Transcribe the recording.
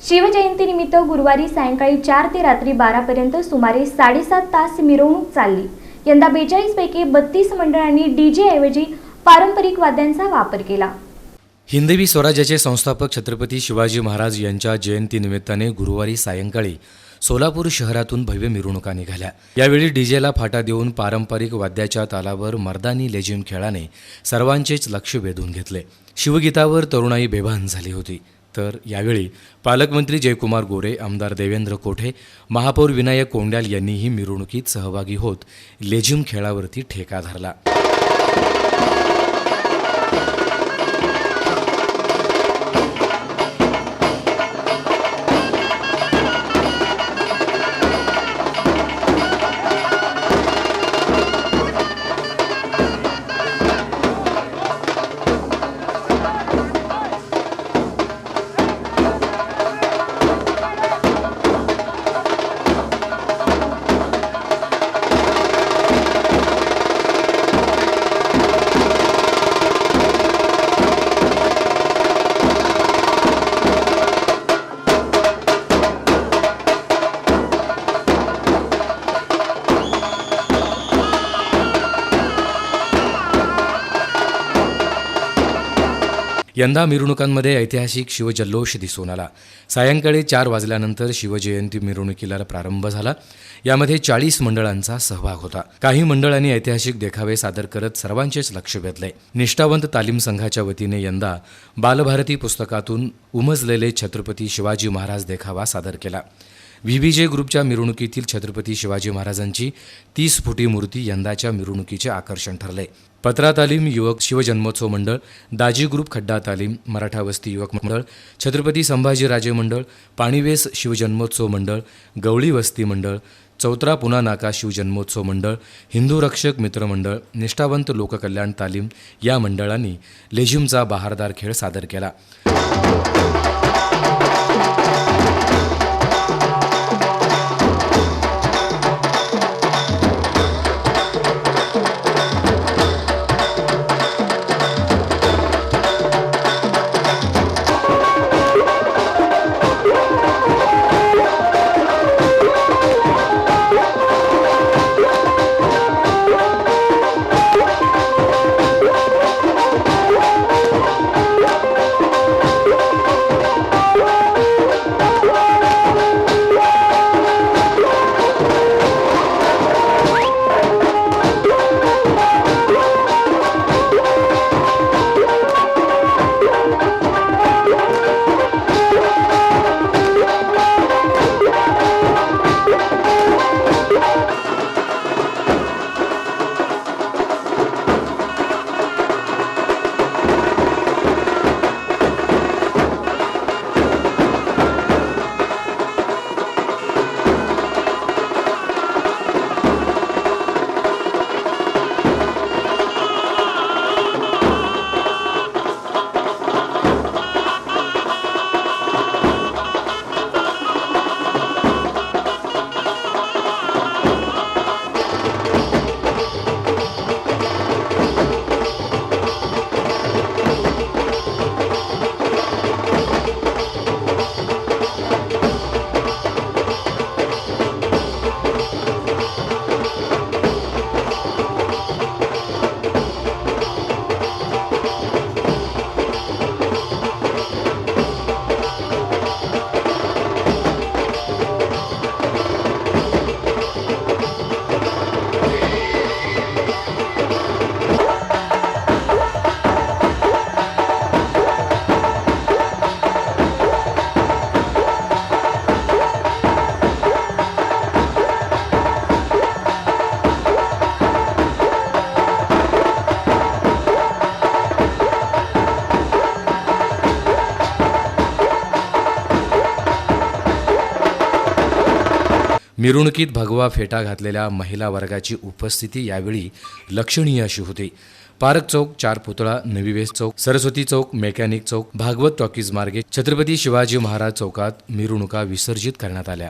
शिवजयंतीनिमित्त गुरुवारी सायंकाळी 4 ते रात्री 12 पर्यंत सुमारे 7.5 तास मिरवणूक चालली। यंदा 42 पैकी 32 मंडळांनी डीजे ऐवजी पारंपरिक वाद्यांचा वापर केला। हिंदवी स्वराज्याचे संस्थापक छत्रपती शिवाजी महाराज यांच्या जयंतीनिमित्ताने गुरुवारी सायंकाळी सोलापूर शहरातून भव्य मिरवणुका निघाल्या। यावेळी डीजेला फाटा देऊन पारंपरिक वाद्याच्या तालावर मर्दानी लेझिम खेळाने सर्वांचेच लक्ष वेधून घेतले। शिवगीतावर तरुणाई बेभान झाली होती। तर यावेळी पालकमंत्री जयकुमार गोरे, आमदार देवेंद्र कोठे, महापौर विनायक कोंड्याल यांनीही मिरवणुकीत सहभागी होत लेझिम खेळावरती ठेका धरला। यंदा मिरवणुकांमध्ये ऐतिहासिक शिवजल्लोष दिसून आला। सायंकाळी 4 वाजल्यानंतर शिवजयंती मिरवणुकीला प्रारंभ झाला। यामध्ये 40 मंडळांचा सहभाग होता। काही मंडळांनी ऐतिहासिक देखावे सादर करत सर्वांचेच लक्ष वेधले। निष्ठावंत तालीम संघाच्या वतीने यंदा बालभारती पुस्तकातून उमजलेले छत्रपती शिवाजी महाराज देखावा सादर केला। व्हीबीजे ग्रुपच्या मिरवणुकीतील छत्रपती शिवाजी महाराजांची 30 फुटी मूर्ती यंदाच्या मिरवणुकीचे आकर्षण ठरले। पत्रा तालीम युवक शिवजन्मोत्सव मंडळ, दाजी ग्रुप खड्डा तालीम, मराठा वस्ती युवक मंडळ, छत्रपती संभाजीराजे मंडळ, पाणीवेस शिवजन्मोत्सव मंडळ, गवळी वस्ती मंडळ, चौत्रा पुना नाका शिवजन्मोत्सव मंडळ, हिंदू रक्षक मित्र मंडळ, निष्ठावंत लोककल्याण तालीम या मंडळांनी लेझिमचा बहारदार खेळ सादर केला। मिरवणुकीत भगवा फेटा घातलेल्या महिला वर्गाची उपस्थिती यावेळी लक्षणीय अशी होती। पार्क चौक, चार पुतळा, नवी वेस चौक, सरस्वती चौक, मेकॅनिक चौक, भागवत टॉकीज मार्गे छत्रपती शिवाजी महाराज चौकात मिरवणुका विसर्जित करण्यात आल्या।